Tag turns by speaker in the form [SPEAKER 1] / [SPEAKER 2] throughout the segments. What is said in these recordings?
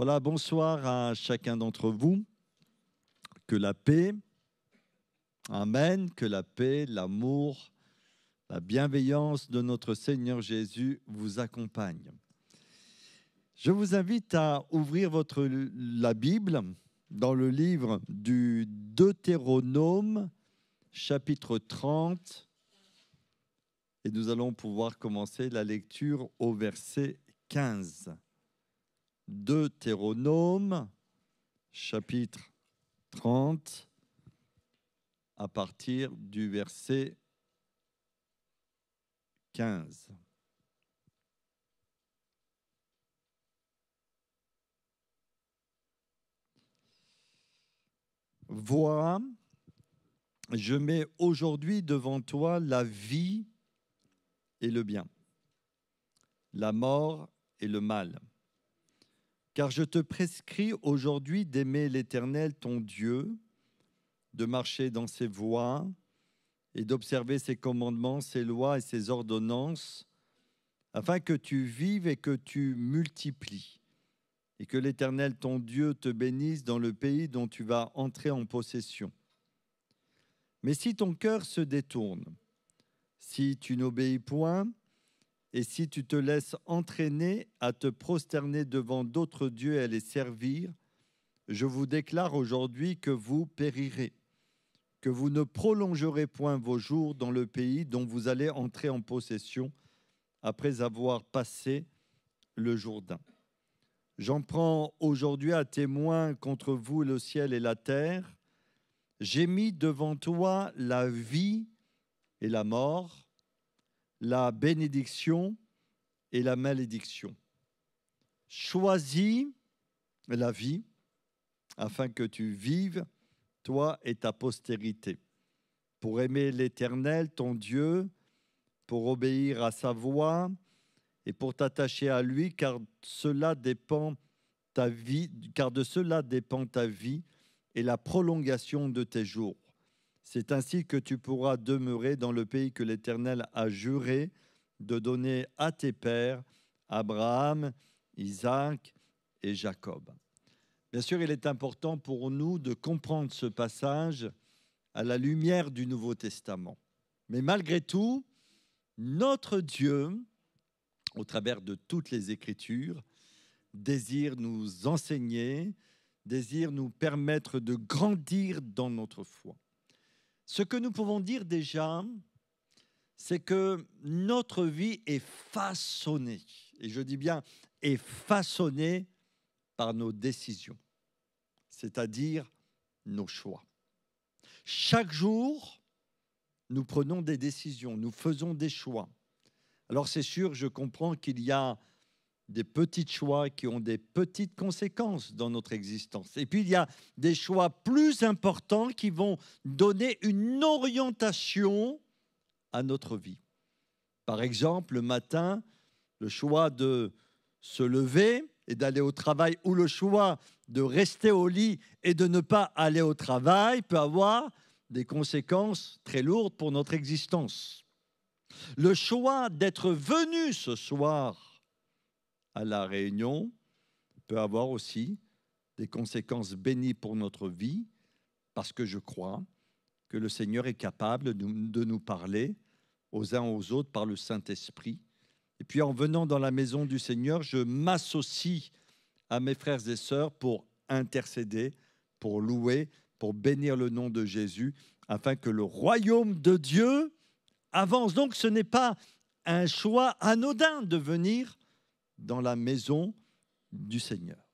[SPEAKER 1] Voilà, bonsoir à chacun d'entre vous. Que la paix, amen, que la paix, l'amour, la bienveillance de notre Seigneur Jésus vous accompagne. Je vous invite à ouvrir la Bible dans le livre du Deutéronome, chapitre 30, et nous allons pouvoir commencer la lecture au verset 15. Deutéronome, chapitre 30, à partir du verset 15. Vois, je mets aujourd'hui devant toi la vie et le bien, la mort et le mal. Car je te prescris aujourd'hui d'aimer l'Éternel ton Dieu, de marcher dans ses voies et d'observer ses commandements, ses lois et ses ordonnances, afin que tu vives et que tu multiplies, et que l'Éternel ton Dieu te bénisse dans le pays dont tu vas entrer en possession. Mais si ton cœur se détourne, si tu n'obéis point, et si tu te laisses entraîner à te prosterner devant d'autres dieux et à les servir, je vous déclare aujourd'hui que vous périrez, que vous ne prolongerez point vos jours dans le pays dont vous allez entrer en possession après avoir passé le Jourdain. J'en prends aujourd'hui à témoin contre vous le ciel et la terre. J'ai mis devant toi la vie et la mort, la bénédiction et la malédiction. Choisis la vie afin que tu vives, toi et ta postérité, pour aimer l'Éternel, ton Dieu, pour obéir à sa voix et pour t'attacher à lui, car de cela dépend ta vie et la prolongation de tes jours. C'est ainsi que tu pourras demeurer dans le pays que l'Éternel a juré de donner à tes pères, Abraham, Isaac et Jacob. Bien sûr, il est important pour nous de comprendre ce passage à la lumière du Nouveau Testament. Mais malgré tout, notre Dieu, au travers de toutes les Écritures, désire nous enseigner, désire nous permettre de grandir dans notre foi. Ce que nous pouvons dire déjà, c'est que notre vie est façonnée, et je dis bien est façonnée par nos décisions, c'est-à-dire nos choix. Chaque jour, nous prenons des décisions, nous faisons des choix. Alors c'est sûr, je comprends qu'il y a des petits choix qui ont des petites conséquences dans notre existence. Et puis, il y a des choix plus importants qui vont donner une orientation à notre vie. Par exemple, le matin, le choix de se lever et d'aller au travail ou le choix de rester au lit et de ne pas aller au travail peut avoir des conséquences très lourdes pour notre existence. Le choix d'être venu ce soir à la réunion peut avoir aussi des conséquences bénies pour notre vie, parce que je crois que le Seigneur est capable de nous parler aux uns aux autres par le Saint-Esprit. Et puis en venant dans la maison du Seigneur, je m'associe à mes frères et sœurs pour intercéder, pour louer, pour bénir le nom de Jésus, afin que le royaume de Dieu avance. Donc ce n'est pas un choix anodin de venir dans la maison du Seigneur.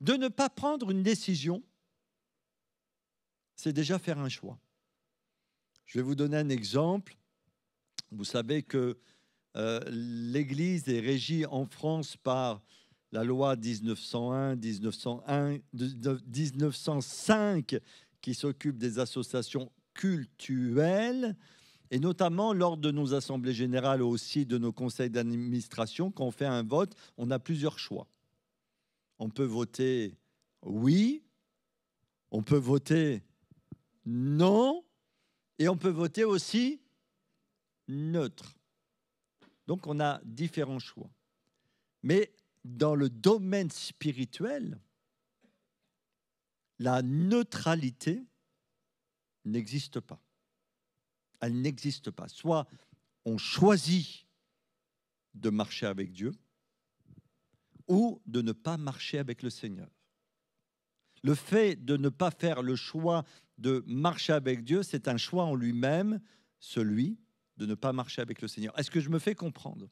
[SPEAKER 1] De ne pas prendre une décision, c'est déjà faire un choix. Je vais vous donner un exemple. Vous savez que l'Église est régie en France par la loi 1905 qui s'occupe des associations cultuelles. Et notamment lors de nos assemblées générales aussi de nos conseils d'administration, quand on fait un vote, on a plusieurs choix. On peut voter oui, on peut voter non, et on peut voter aussi neutre. Donc on a différents choix. Mais dans le domaine spirituel, la neutralité n'existe pas. Elle n'existe pas. Soit on choisit de marcher avec Dieu ou de ne pas marcher avec le Seigneur. Le fait de ne pas faire le choix de marcher avec Dieu, c'est un choix en lui-même, celui de ne pas marcher avec le Seigneur. Est-ce que je me fais comprendre?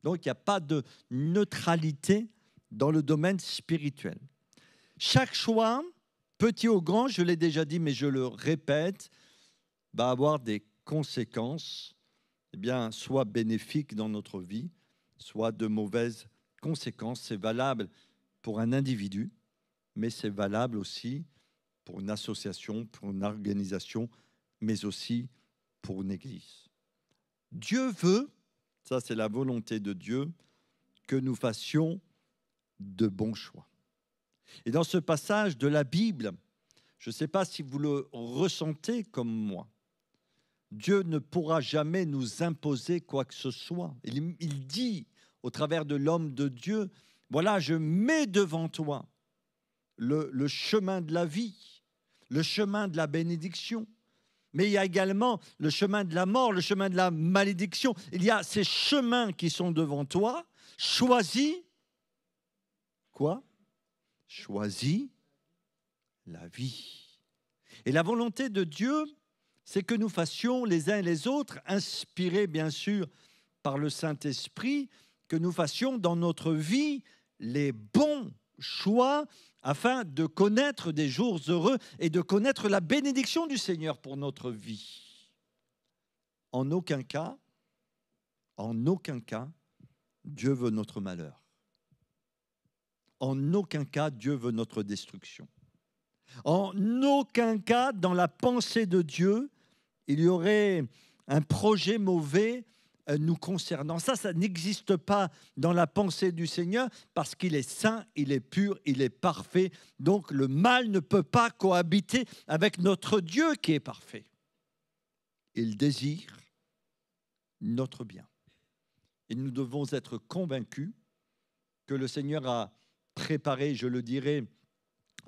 [SPEAKER 1] Donc, il n'y a pas de neutralité dans le domaine spirituel. Chaque choix, petit ou grand, je l'ai déjà dit, mais je le répète, va avoir des conséquences, soit bénéfiques dans notre vie, soit de mauvaises conséquences. C'est valable pour un individu, mais c'est valable aussi pour une association, pour une organisation, mais aussi pour une église. Dieu veut, ça c'est la volonté de Dieu, que nous fassions de bons choix. Et dans ce passage de la Bible, je ne sais pas si vous le ressentez comme moi, Dieu ne pourra jamais nous imposer quoi que ce soit. Il dit au travers de l'homme de Dieu, voilà, je mets devant toi le chemin de la vie, le chemin de la bénédiction. Mais il y a également le chemin de la mort, le chemin de la malédiction. Il y a ces chemins qui sont devant toi. Choisis quoi? Choisis la vie. Et la volonté de Dieu, c'est que nous fassions les uns et les autres, inspirés bien sûr par le Saint-Esprit, que nous fassions dans notre vie les bons choix afin de connaître des jours heureux et de connaître la bénédiction du Seigneur pour notre vie. En aucun cas, Dieu veut notre malheur. En aucun cas, Dieu veut notre destruction. En aucun cas, dans la pensée de Dieu, il y aurait un projet mauvais nous concernant. Ça n'existe pas dans la pensée du Seigneur parce qu'il est saint, il est pur, il est parfait. Donc le mal ne peut pas cohabiter avec notre Dieu qui est parfait. Il désire notre bien. Et nous devons être convaincus que le Seigneur a préparé, je le dirai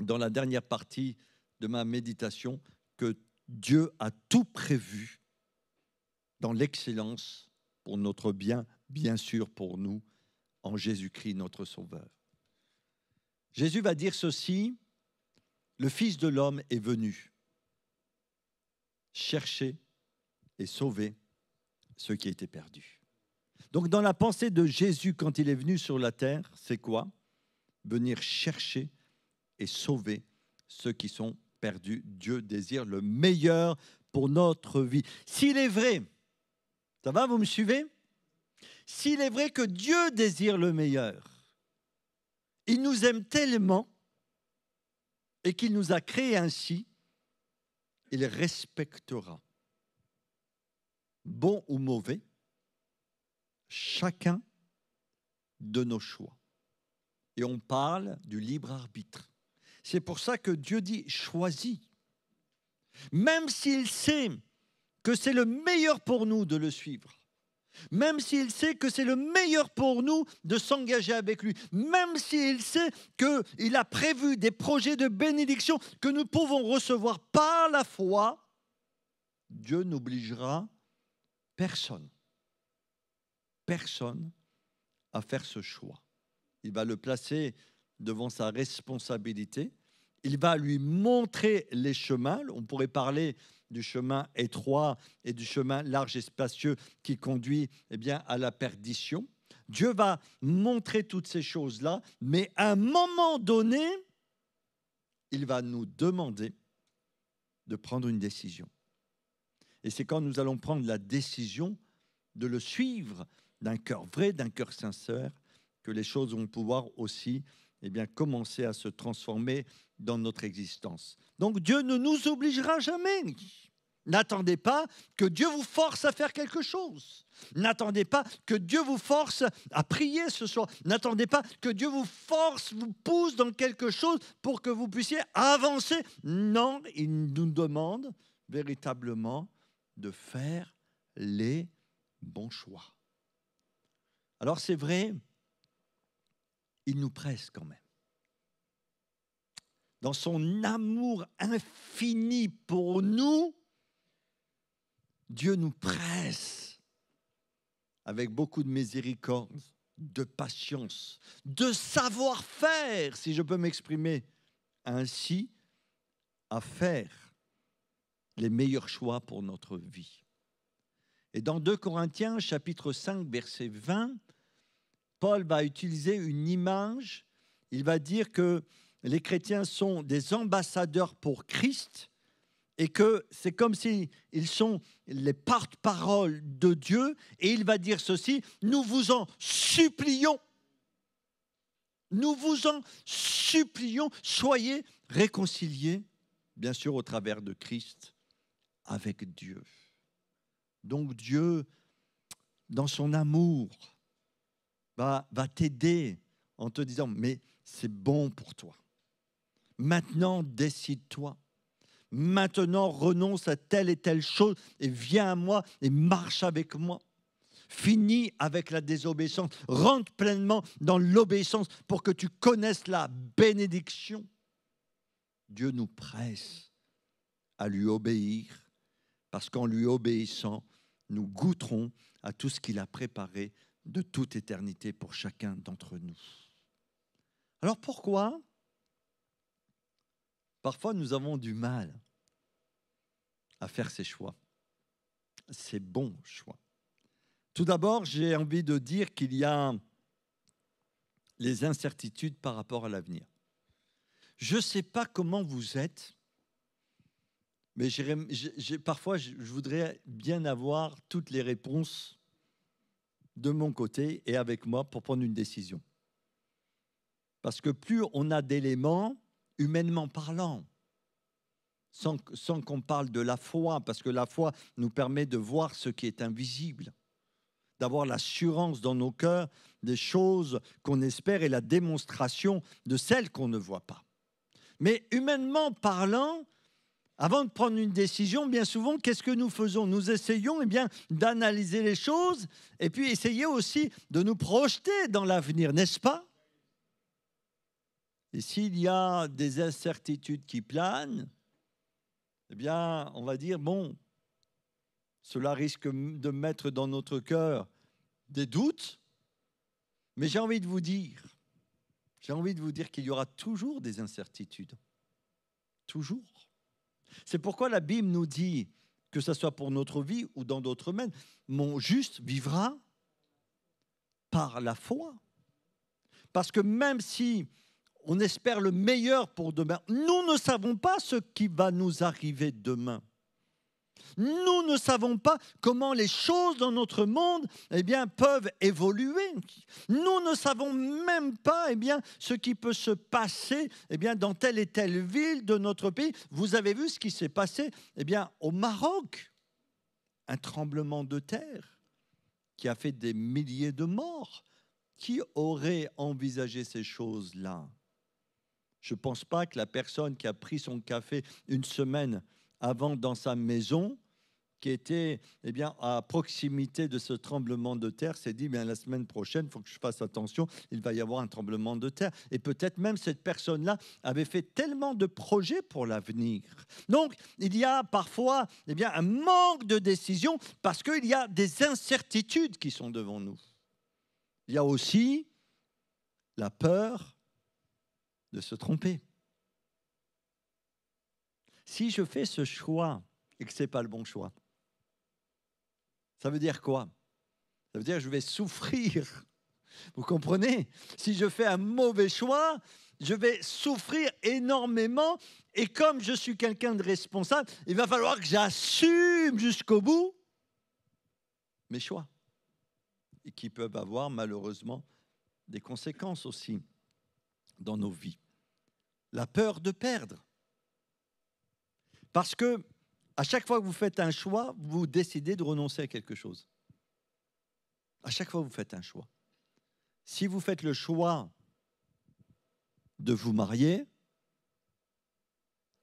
[SPEAKER 1] dans la dernière partie de ma méditation, que Dieu a tout prévu dans l'excellence pour notre bien, bien sûr pour nous, en Jésus-Christ notre Sauveur. Jésus va dire ceci, le Fils de l'homme est venu chercher et sauver ceux qui étaient perdus. Donc dans la pensée de Jésus quand il est venu sur la terre, c'est quoi? Venir chercher et sauver ceux qui sont perdus. Dieu désire le meilleur pour notre vie. S'il est vrai, ça va, vous me suivez? S'il est vrai que Dieu désire le meilleur, il nous aime tellement et qu'il nous a créés ainsi, il respectera, bon ou mauvais, chacun de nos choix. Et on parle du libre arbitre. C'est pour ça que Dieu dit « choisis ». Même s'il sait que c'est le meilleur pour nous de le suivre, même s'il sait que c'est le meilleur pour nous de s'engager avec lui, même s'il sait qu'il a prévu des projets de bénédiction que nous pouvons recevoir par la foi, Dieu n'obligera personne à faire ce choix. Il va le placer devant sa responsabilité. Il va lui montrer les chemins. On pourrait parler du chemin étroit et du chemin large et spacieux qui conduit à la perdition. Dieu va montrer toutes ces choses-là, mais à un moment donné, il va nous demander de prendre une décision. Et c'est quand nous allons prendre la décision de le suivre d'un cœur vrai, d'un cœur sincère, que les choses vont pouvoir aussi commencer à se transformer dans notre existence. Donc Dieu ne nous obligera jamais. N'attendez pas que Dieu vous force à faire quelque chose. N'attendez pas que Dieu vous force à prier ce soir. N'attendez pas que Dieu vous force, vous pousse dans quelque chose pour que vous puissiez avancer. Non, il nous demande véritablement de faire les bons choix. Alors c'est vrai, il nous presse quand même. Dans son amour infini pour nous, Dieu nous presse avec beaucoup de miséricorde, de patience, de savoir-faire, si je peux m'exprimer ainsi, à faire les meilleurs choix pour notre vie. Et dans 2 Corinthiens, chapitre 5, verset 20, Paul va utiliser une image. Il va dire que les chrétiens sont des ambassadeurs pour Christ et que c'est comme s'ils sont les porte-parole de Dieu. Et il va dire ceci, nous vous en supplions, soyez réconciliés, bien sûr au travers de Christ, avec Dieu. Donc Dieu, dans son amour, va t'aider en te disant, mais c'est bon pour toi. Maintenant, décide-toi. Maintenant, renonce à telle et telle chose et viens à moi et marche avec moi. Finis avec la désobéissance. Rentre pleinement dans l'obéissance pour que tu connaisses la bénédiction. Dieu nous presse à lui obéir parce qu'en lui obéissant, nous goûterons à tout ce qu'il a préparé de toute éternité pour chacun d'entre nous. Alors pourquoi parfois nous avons du mal à faire ces choix, ces bons choix? Tout d'abord, j'ai envie de dire qu'il y a les incertitudes par rapport à l'avenir. Je ne sais pas comment vous êtes, mais parfois je voudrais bien avoir toutes les réponses de mon côté et avec moi pour prendre une décision. Parce que plus on a d'éléments, humainement parlant, sans qu'on parle de la foi, parce que la foi nous permet de voir ce qui est invisible, d'avoir l'assurance dans nos cœurs des choses qu'on espère et la démonstration de celles qu'on ne voit pas. Mais humainement parlant, avant de prendre une décision, bien souvent, qu'est-ce que nous faisons? Nous essayons d'analyser les choses et puis essayer aussi de nous projeter dans l'avenir, n'est-ce pas? Et s'il y a des incertitudes qui planent, on va dire, bon, cela risque de mettre dans notre cœur des doutes, mais j'ai envie de vous dire qu'il y aura toujours des incertitudes. Toujours. C'est pourquoi la Bible nous dit, que ce soit pour notre vie ou dans d'autres domaines, mon juste vivra par la foi. Parce que même si on espère le meilleur pour demain, nous ne savons pas ce qui va nous arriver demain. Nous ne savons pas comment les choses dans notre monde peuvent évoluer. Nous ne savons même pas ce qui peut se passer dans telle et telle ville de notre pays. Vous avez vu ce qui s'est passé au Maroc. Un tremblement de terre qui a fait des milliers de morts. Qui aurait envisagé ces choses-là? Je ne pense pas que la personne qui a pris son café une semaine avant dans sa maison, qui était à proximité de ce tremblement de terre, s'est dit, la semaine prochaine, il faut que je fasse attention, il va y avoir un tremblement de terre. Et peut-être même cette personne-là avait fait tellement de projets pour l'avenir. Donc, il y a parfois un manque de décision parce qu'il y a des incertitudes qui sont devant nous. Il y a aussi la peur de se tromper. Si je fais ce choix et que ce n'est pas le bon choix, ça veut dire quoi? Ça veut dire que je vais souffrir. Vous comprenez? Si je fais un mauvais choix, je vais souffrir énormément. Et comme je suis quelqu'un de responsable, il va falloir que j'assume jusqu'au bout mes choix. Et qui peuvent avoir malheureusement des conséquences aussi dans nos vies. La peur de perdre. Parce que à chaque fois que vous faites un choix, vous décidez de renoncer à quelque chose. À chaque fois que vous faites un choix. Si vous faites le choix de vous marier,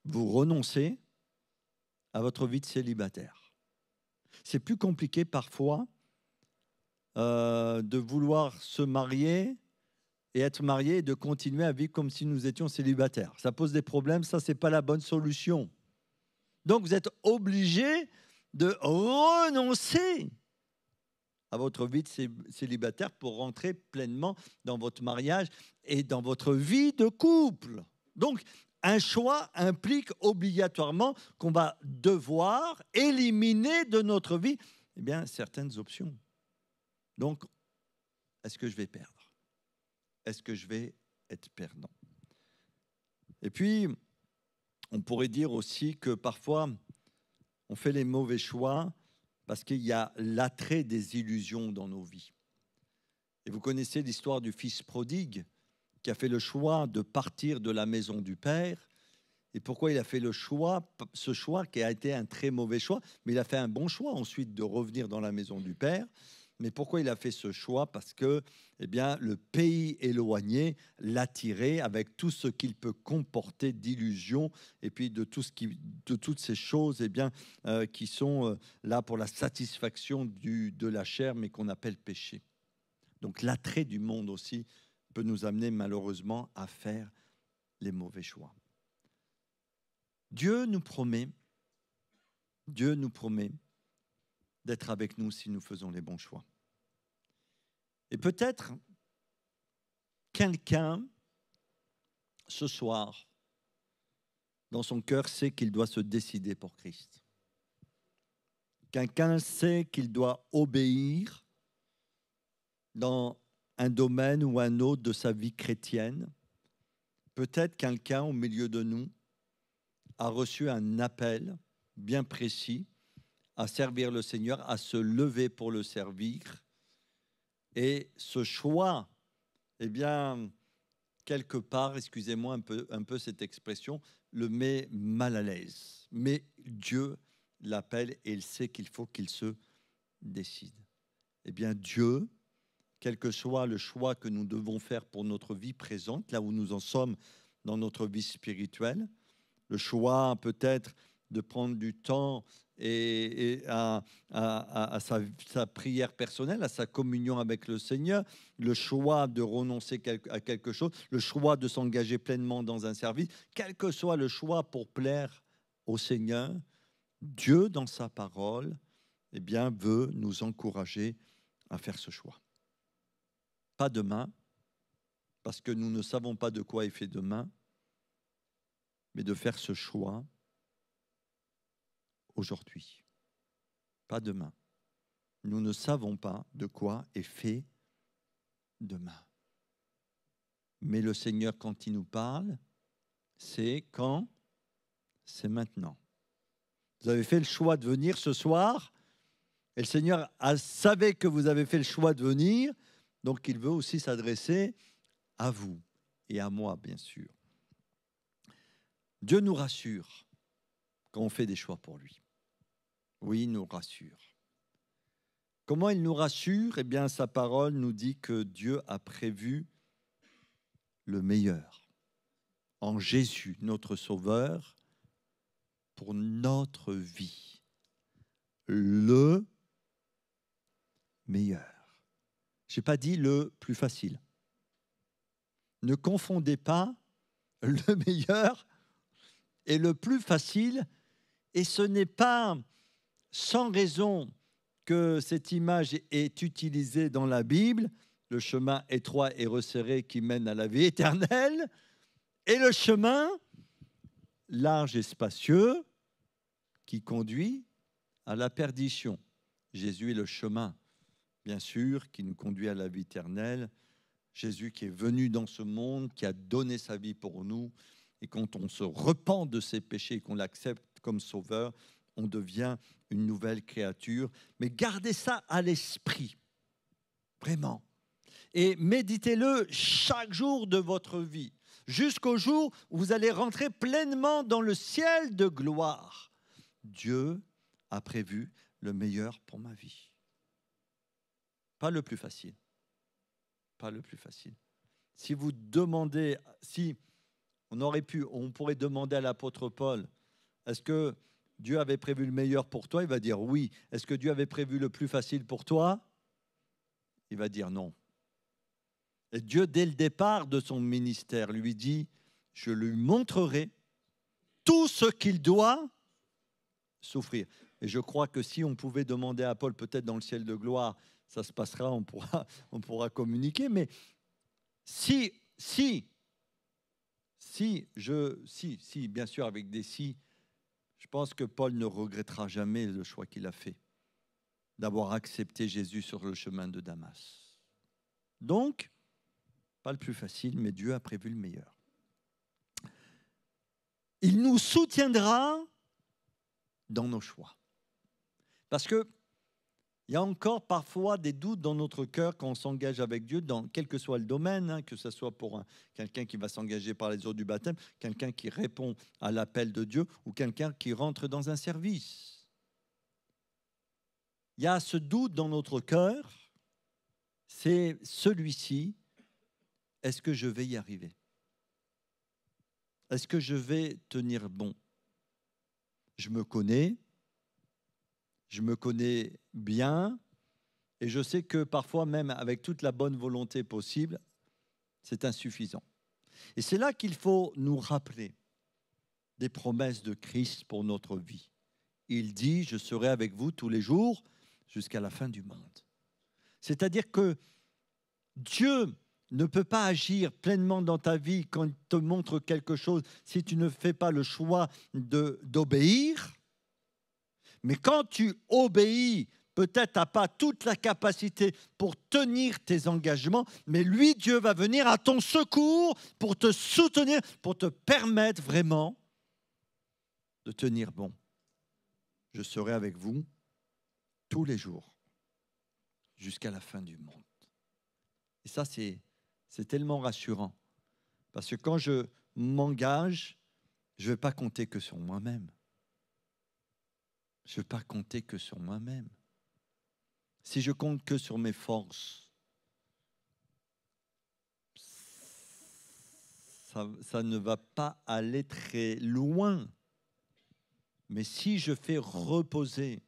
[SPEAKER 1] vous renoncez à votre vie de célibataire. C'est plus compliqué parfois de vouloir se marier et être mariés et de continuer à vivre comme si nous étions célibataires. Ça pose des problèmes, ça, ce n'est pas la bonne solution. Donc, vous êtes obligé de renoncer à votre vie de célibataire pour rentrer pleinement dans votre mariage et dans votre vie de couple. Donc, un choix implique obligatoirement qu'on va devoir éliminer de notre vie certaines options. Donc, est-ce que je vais perdre? Est-ce que je vais être perdant? Et puis, on pourrait dire aussi que parfois, on fait les mauvais choix parce qu'il y a l'attrait des illusions dans nos vies. Et vous connaissez l'histoire du fils prodigue qui a fait le choix de partir de la maison du père. Et pourquoi il a fait ce choix qui a été un très mauvais choix, mais il a fait un bon choix ensuite de revenir dans la maison du père. Mais pourquoi il a fait ce choix? Parce que le pays éloigné l'attirait avec tout ce qu'il peut comporter d'illusions et puis de toutes ces choses qui sont là pour la satisfaction de la chair, mais qu'on appelle péché. Donc l'attrait du monde aussi peut nous amener malheureusement à faire les mauvais choix. Dieu nous promet d'être avec nous si nous faisons les bons choix. Et peut-être quelqu'un, ce soir, dans son cœur, sait qu'il doit se décider pour Christ. Quelqu'un sait qu'il doit obéir dans un domaine ou un autre de sa vie chrétienne. Peut-être quelqu'un au milieu de nous a reçu un appel bien précis à servir le Seigneur, à se lever pour le servir. Et ce choix, quelque part, excusez-moi un peu cette expression, le met mal à l'aise. Mais Dieu l'appelle et il sait qu'il faut qu'il se décide. Dieu, quel que soit le choix que nous devons faire pour notre vie présente, là où nous en sommes dans notre vie spirituelle, le choix peut-être de prendre du temps à sa prière personnelle, à sa communion avec le Seigneur, le choix de renoncer à quelque chose, le choix de s'engager pleinement dans un service, quel que soit le choix pour plaire au Seigneur, Dieu, dans sa parole, veut nous encourager à faire ce choix. Pas demain, parce que nous ne savons pas de quoi est fait demain, mais de faire ce choix aujourd'hui, pas demain. Nous ne savons pas de quoi est fait demain. Mais le Seigneur, quand il nous parle, c'est quand? C'est maintenant. Vous avez fait le choix de venir ce soir, et le Seigneur savait que vous avez fait le choix de venir, donc il veut aussi s'adresser à vous et à moi, bien sûr. Dieu nous rassure quand on fait des choix pour lui. Oui, il nous rassure. Comment il nous rassure? Sa parole nous dit que Dieu a prévu le meilleur en Jésus, notre Sauveur, pour notre vie. Le meilleur. Je n'ai pas dit le plus facile. Ne confondez pas le meilleur et le plus facile, et ce n'est pas sans raison que cette image est utilisée dans la Bible, le chemin étroit et resserré qui mène à la vie éternelle, et le chemin large et spacieux qui conduit à la perdition. Jésus est le chemin, bien sûr, qui nous conduit à la vie éternelle. Jésus qui est venu dans ce monde, qui a donné sa vie pour nous, et quand on se repent de ses péchés et qu'on l'accepte comme sauveur, on devient une nouvelle créature. Mais gardez ça à l'esprit, vraiment. Et méditez-le chaque jour de votre vie, jusqu'au jour où vous allez rentrer pleinement dans le ciel de gloire. Dieu a prévu le meilleur pour ma vie. Pas le plus facile. Pas le plus facile. Si vous demandez, si on pourrait demander à l'apôtre Paul, est-ce que Dieu avait prévu le meilleur pour toi? Il va dire oui. Est-ce que Dieu avait prévu le plus facile pour toi? Il va dire non. Et Dieu, dès le départ de son ministère, lui dit, je lui montrerai tout ce qu'il doit souffrir. Et je crois que si on pouvait demander à Paul, peut-être dans le ciel de gloire, ça se passera, on pourra communiquer. Mais si, bien sûr, avec des si, je pense que Paul ne regrettera jamais le choix qu'il a fait d'avoir accepté Jésus sur le chemin de Damas. Donc, pas le plus facile, mais Dieu a prévu le meilleur. Il nous soutiendra dans nos choix. Parce que il y a encore parfois des doutes dans notre cœur quand on s'engage avec Dieu, dans quel que soit le domaine, que ce soit pour quelqu'un qui va s'engager par les eaux du baptême, quelqu'un qui répond à l'appel de Dieu ou quelqu'un qui rentre dans un service. Il y a ce doute dans notre cœur, c'est celui-ci, est-ce que je vais y arriver? Est-ce que je vais tenir bon? Je me connais bien, et je sais que parfois, même avec toute la bonne volonté possible, c'est insuffisant. Et c'est là qu'il faut nous rappeler des promesses de Christ pour notre vie. Il dit, je serai avec vous tous les jours jusqu'à la fin du monde. C'est-à-dire que Dieu ne peut pas agir pleinement dans ta vie quand il te montre quelque chose si tu ne fais pas le choix d'obéir. Mais quand tu obéis, peut-être tu n'as pas toute la capacité pour tenir tes engagements, mais lui, Dieu va venir à ton secours pour te soutenir, pour te permettre vraiment de tenir bon. Je serai avec vous tous les jours jusqu'à la fin du monde. Et ça, c'est tellement rassurant. Parce que quand je m'engage, je ne vais pas compter que sur moi-même. Je ne vais pas compter que sur moi-même. Si je compte que sur mes forces, ça ne va pas aller très loin. Mais si je fais reposer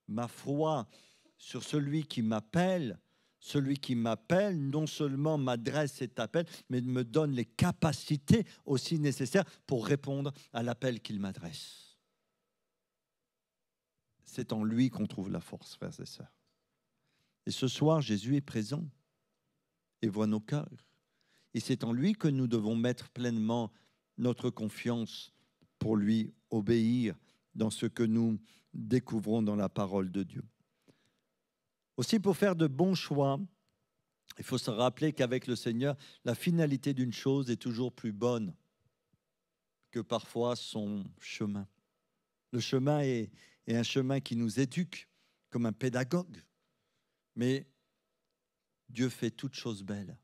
[SPEAKER 1] ma foi sur celui qui m'appelle non seulement m'adresse cet appel, mais me donne les capacités aussi nécessaires pour répondre à l'appel qu'il m'adresse. C'est en lui qu'on trouve la force, frères et sœurs. Et ce soir, Jésus est présent et voit nos cœurs. Et c'est en lui que nous devons mettre pleinement notre confiance pour lui obéir dans ce que nous découvrons dans la parole de Dieu. Aussi, pour faire de bons choix, il faut se rappeler qu'avec le Seigneur, la finalité d'une chose est toujours plus bonne que parfois son chemin. Le chemin est un chemin qui nous éduque comme un pédagogue. Mais Dieu fait toutes choses belles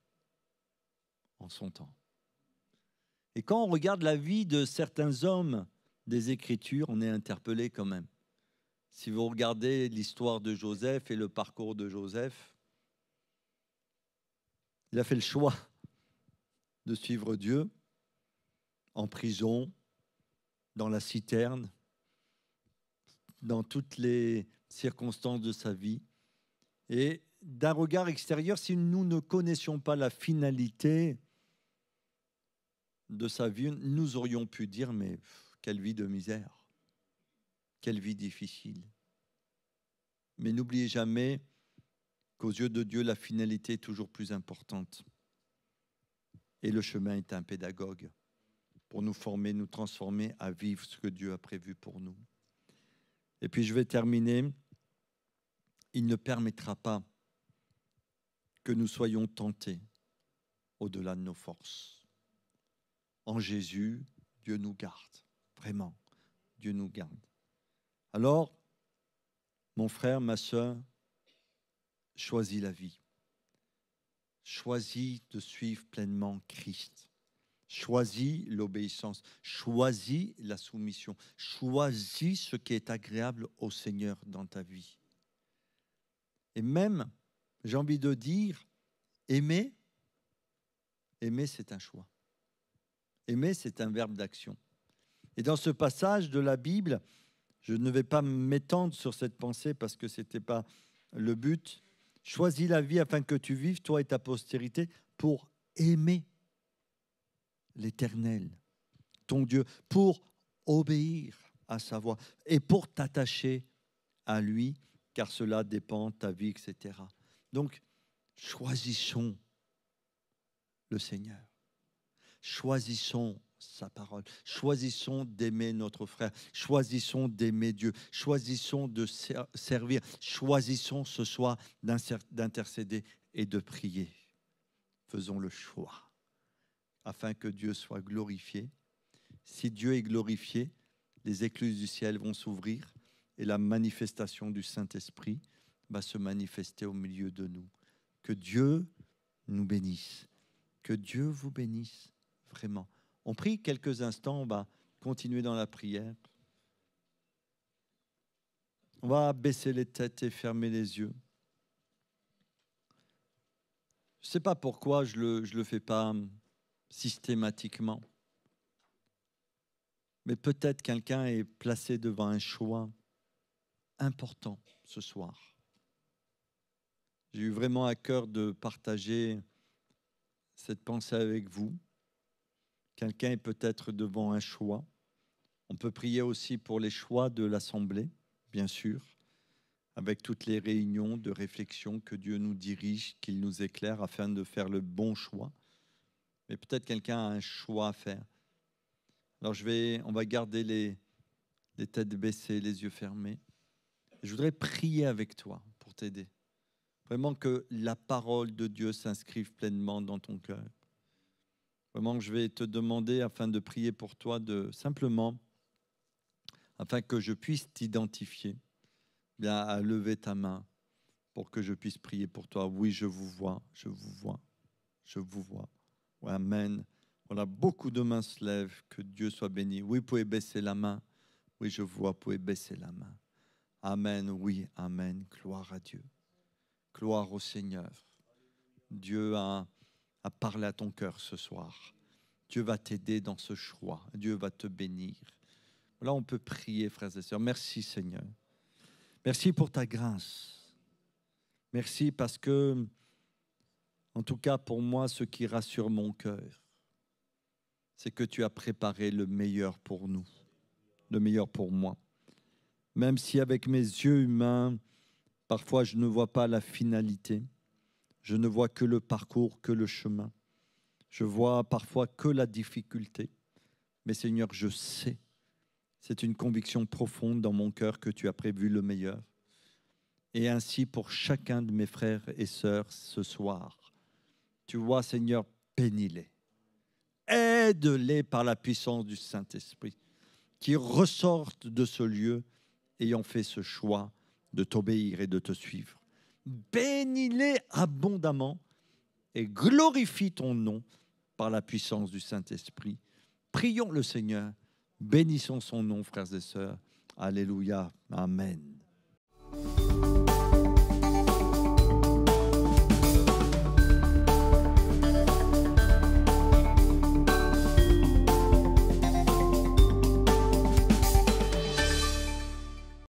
[SPEAKER 1] en son temps. Et quand on regarde la vie de certains hommes des Écritures, on est interpellé quand même. Si vous regardez l'histoire de Joseph et le parcours de Joseph, il a fait le choix de suivre Dieu en prison, dans la citerne, dans toutes les circonstances de sa vie. Et d'un regard extérieur, si nous ne connaissions pas la finalité de sa vie, nous aurions pu dire, mais quelle vie de misère, quelle vie difficile. Mais n'oubliez jamais qu'aux yeux de Dieu, la finalité est toujours plus importante. Et le chemin est un pédagogue pour nous former, nous transformer à vivre ce que Dieu a prévu pour nous. Et puis je vais terminer. Il ne permettra pas que nous soyons tentés au-delà de nos forces. En Jésus, Dieu nous garde. Vraiment, Dieu nous garde. Alors, mon frère, ma sœur, choisis la vie. Choisis de suivre pleinement Christ. Choisis l'obéissance. Choisis la soumission. Choisis ce qui est agréable au Seigneur dans ta vie. Et même, j'ai envie de dire, aimer, c'est un choix. Aimer, c'est un verbe d'action. Et dans ce passage de la Bible, je ne vais pas m'étendre sur cette pensée parce que ce n'était pas le but. Choisis la vie afin que tu vives, toi et ta postérité, pour aimer l'Éternel, ton Dieu, pour obéir à sa voix et pour t'attacher à lui, car cela dépend de ta vie, etc. Donc, choisissons le Seigneur. Choisissons sa parole. Choisissons d'aimer notre frère. Choisissons d'aimer Dieu. Choisissons de servir. Choisissons ce soir d'intercéder et de prier. Faisons le choix afin que Dieu soit glorifié. Si Dieu est glorifié, les écluses du ciel vont s'ouvrir et la manifestation du Saint-Esprit va se manifester au milieu de nous. Que Dieu nous bénisse. Que Dieu vous bénisse vraiment. On prie quelques instants, on va continuer dans la prière. On va baisser les têtes et fermer les yeux. Je ne sais pas pourquoi je le fais pas systématiquement. Mais peut-être quelqu'un est placé devant un choix important ce soir. J'ai eu vraiment à cœur de partager cette pensée avec vous. Quelqu'un est peut-être devant un choix. On peut prier aussi pour les choix de l'Assemblée, bien sûr, avec toutes les réunions de réflexion que Dieu nous dirige, qu'il nous éclaire afin de faire le bon choix. Mais peut-être quelqu'un a un choix à faire. Alors on va garder les têtes baissées, les yeux fermés. Je voudrais prier avec toi pour t'aider. Vraiment que la parole de Dieu s'inscrive pleinement dans ton cœur. Vraiment, je vais te demander, afin de prier pour toi, simplement, afin que je puisse t'identifier, bien à lever ta main pour que je puisse prier pour toi. Oui, je vous vois, je vous vois, je vous vois. Oui, amen. Voilà, beaucoup de mains se lèvent, que Dieu soit béni. Oui, vous pouvez baisser la main. Oui, je vois, vous pouvez baisser la main. Amen, oui, amen. Gloire à Dieu. Gloire au Seigneur. Dieu a parlé à ton cœur ce soir. Dieu va t'aider dans ce choix. Dieu va te bénir. Là, on peut prier, frères et sœurs. Merci, Seigneur. Merci pour ta grâce. Merci parce que, en tout cas pour moi, ce qui rassure mon cœur, c'est que tu as préparé le meilleur pour nous, le meilleur pour moi. Même si avec mes yeux humains, parfois je ne vois pas la finalité, je ne vois que le parcours, que le chemin. Je vois parfois que la difficulté. Mais Seigneur, je sais, c'est une conviction profonde dans mon cœur que tu as prévu le meilleur. Et ainsi pour chacun de mes frères et sœurs ce soir, tu vois, Seigneur, bénis-les. Aide-les par la puissance du Saint-Esprit, qui ressortent de ce lieu ayant fait ce choix de t'obéir et de te suivre. Bénis-les abondamment et glorifie ton nom par la puissance du Saint-Esprit. Prions le Seigneur, bénissons son nom, frères et sœurs. Alléluia, amen.